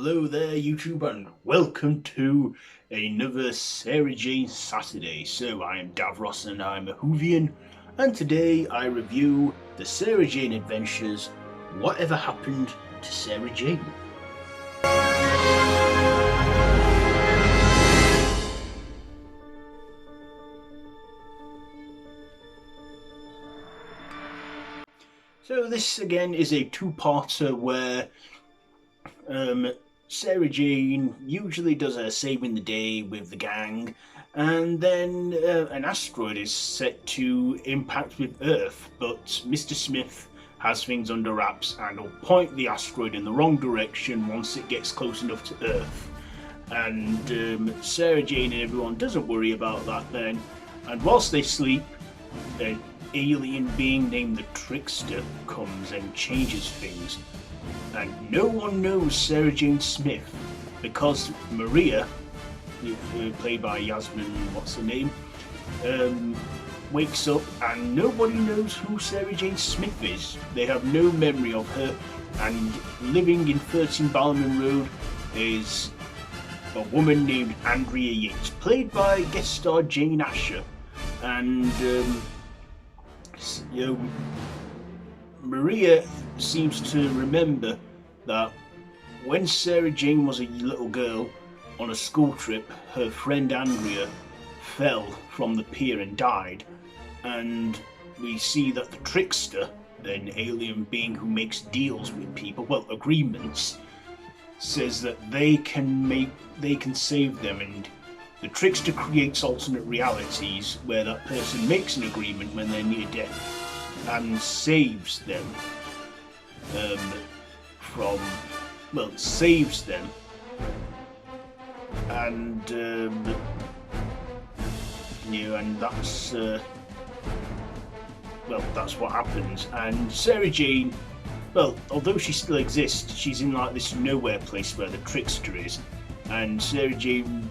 Hello there YouTube and welcome to another Sarah Jane Saturday. So I am Davros and I'm a Whovian, and today I review the Sarah Jane Adventures, Whatever Happened to Sarah Jane. So this again is a two-parter where Sarah Jane usually does a saving the day with the gang, and then an asteroid is set to impact with Earth, but Mr. Smith has things under wraps and will point the asteroid in the wrong direction once it gets close enough to Earth. And Sarah Jane and everyone doesn't worry about that then, and whilst they sleep, an alien being named the Trickster comes and changes things. And no one knows Sarah Jane Smith because Maria, played by Yasmin, what's her name, wakes up and nobody knows who Sarah Jane Smith is. They have no memory of her, and living in 13 Balmain Road is a woman named Andrea Yates, played by guest star Jane Asher. And Maria seems to remember that when Sarah Jane was a little girl on a school trip, her friend Andrea fell from the pier and died, and we see that the Trickster, an alien being who makes deals with people, well, agreements, says that they can save them, and the Trickster creates alternate realities where that person makes an agreement when they're near death and saves them saves them, and and that's what happens. And Sarah Jane, although she still exists, she's in like this nowhere place where the Trickster is, and Sarah Jane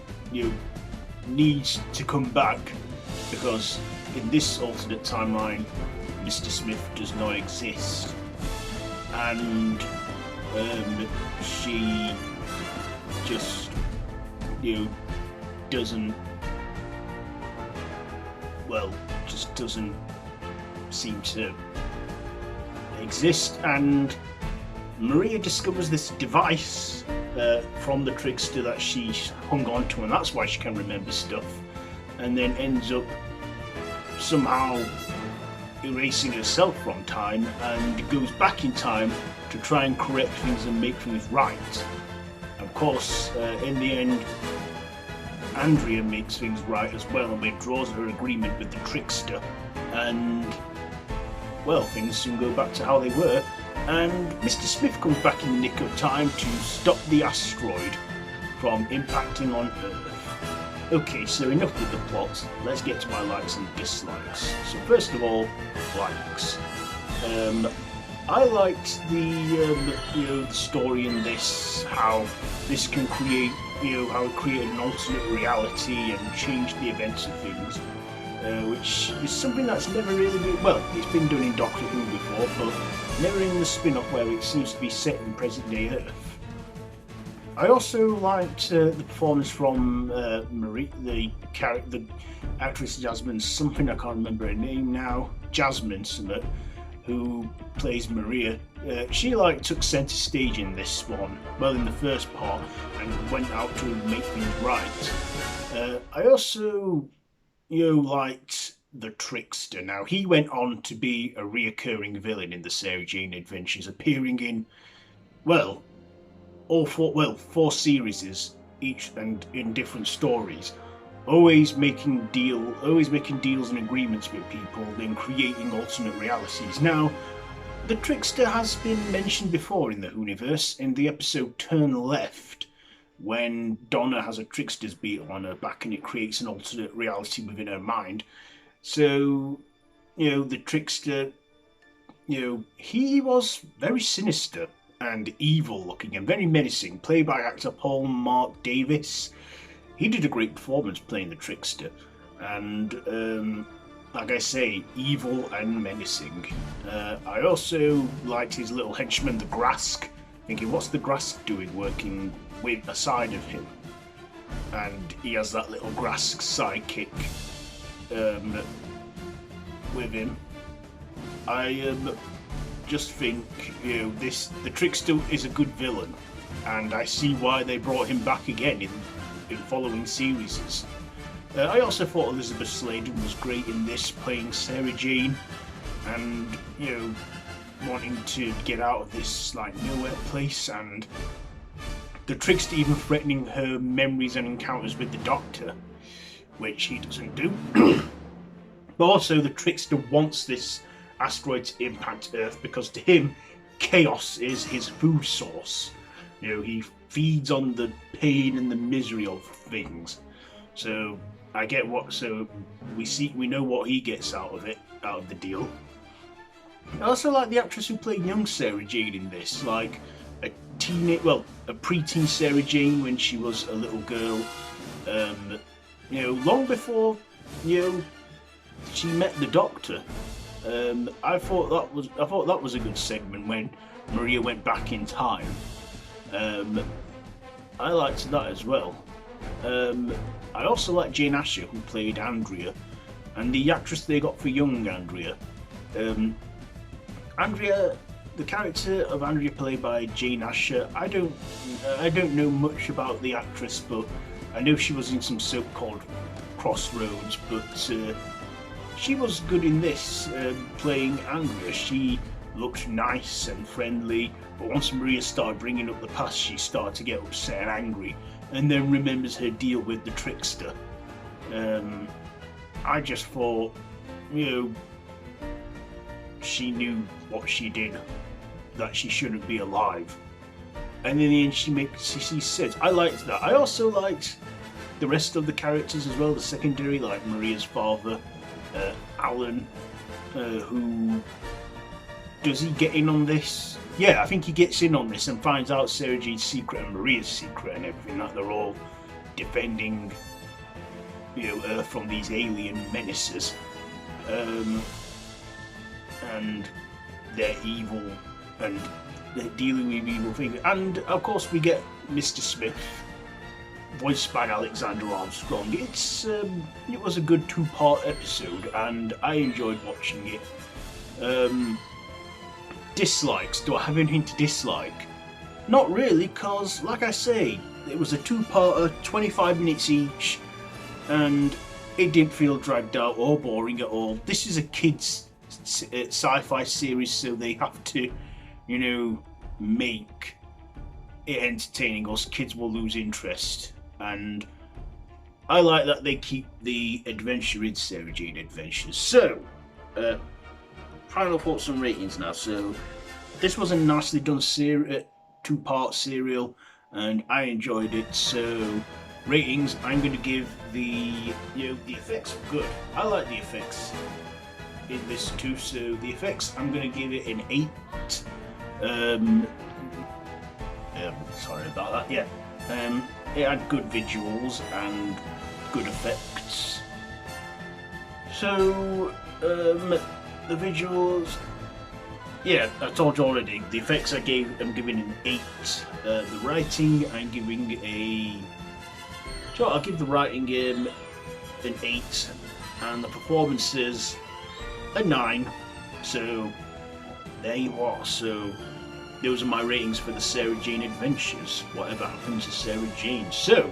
needs to come back because in this alternate timeline Mr. Smith does not exist, and she just doesn't seem to exist. And Maria discovers this device from the Trickster that she hung on to, and that's why she can remember stuff, and then ends up somehow erasing herself from time and goes back in time to try and correct things and make things right. Of course, in the end, Andrea makes things right as well and withdraws her agreement with the Trickster, and things soon go back to how they were, and Mr. Smith comes back in the nick of time to stop the asteroid from impacting on Earth. Okay, so enough with the plot, let's get to my likes and dislikes. So first of all, likes. I liked the story in this, how this can create, how it created an alternate reality and changed the events of things, which is something that's never really been, it's been done in Doctor Who before, but never in the spin-off where it seems to be set in present-day Earth. I also liked the performance from Marie, the actress Jasmine something, I can't remember her name now, Jasmine Summit, who plays Maria. She took centre stage in this one, in the first part, and went out to make things right. I also liked the Trickster. Now, he went on to be a reoccurring villain in the Sarah Jane Adventures, appearing in four series each, and in different stories, always making deals and agreements with people, then creating alternate realities. Now, the Trickster has been mentioned before in the Whoniverse in the episode Turn Left, when Donna has a Trickster's beetle on her back and it creates an alternate reality within her mind. So, the Trickster, he was very sinister and evil looking and very menacing, played by actor Paul Mark Davis. He did a great performance playing the Trickster, and like I say, evil and menacing. I also liked his little henchman, the Grask, thinking, what's the Grask doing working with a side of him, and he has that little grass sidekick with him. I just think, you know, the Trickster is a good villain, and I see why they brought him back again in following series. I also thought Elisabeth Sladen was great in this, playing Sarah Jane, and, you know, wanting to get out of this like nowhere place, and the Trickster even threatening her memories and encounters with the Doctor, which he doesn't do. But also the Trickster wants this asteroid to impact Earth because to him, chaos is his food source. You know, he feeds on the pain and the misery of things. So I get what. So we know what he gets out of the deal. I also like the actress who played young Sarah Jane in this, like a preteen Sarah Jane when she was a little girl. You know, long before, you know, she met the Doctor. I thought that was a good segment when Maria went back in time. I liked that as well. I also like Jane Asher, who played Andrea, and the actress they got for young Andrea. Andrea, the character of Andrea played by Jane Asher, I don't know much about the actress, but I know she was in some soap called Crossroads, but she was good in this, playing Andrea. She looked nice and friendly, but once Maria started bringing up the past, she started to get upset and angry, and then remembers her deal with the Trickster. I just thought, you know, she knew what she did, that she shouldn't be alive. And in the end she says, I liked that. I also liked the rest of the characters as well, the secondary, like Maria's father, Alan, who... Does he get in on this? Yeah, I think he gets in on this and finds out Sarah Jane's secret and Maria's secret and everything, that they're all defending, you know, Earth from these alien menaces. And they're evil and they're dealing with evil things. And of course we get Mr. Smith, voiced by Alexander Armstrong. It was a good two-part episode and I enjoyed watching it. Dislikes. Do I have anything to dislike? Not really, because, like I say, it was a two-parter, 25 minutes each, and it didn't feel dragged out or boring at all. This is a kids' sci-fi series, so they have to, you know, make it entertaining, or else kids will lose interest. And I like that they keep the adventure in Sarah Jane Adventures. So, final thoughts and ratings now. So this was a nicely done two-part serial and I enjoyed it. So ratings, I'm going to give the effects were good. I like the effects in this too, so the effects I'm going to give it an 8. Sorry about that. Yeah, it had good visuals and good effects. So the visuals, yeah, I told you already. The effects I'm giving an 8. The writing, I'm giving I'll give the writing an 8, and the performances a 9. So there you are. So those are my ratings for the Sarah Jane Adventures. Whatever happened to Sarah Jane? So,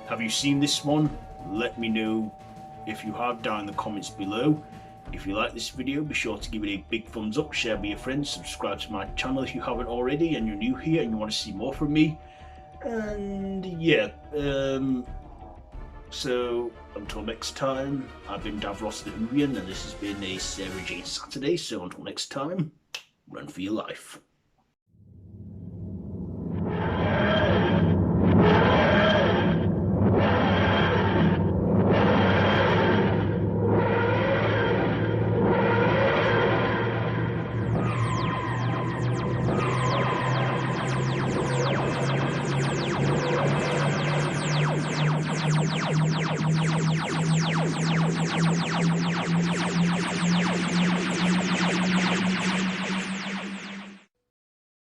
have you seen this one? Let me know if you have down in the comments below. If you like this video, be sure to give it a big thumbs up, share with your friends, subscribe to my channel if you haven't already and you're new here and you want to see more from me. And yeah, so until next time, I've been Davros the Whovian and this has been a Sarah Jane Saturday, so until next time, run for your life.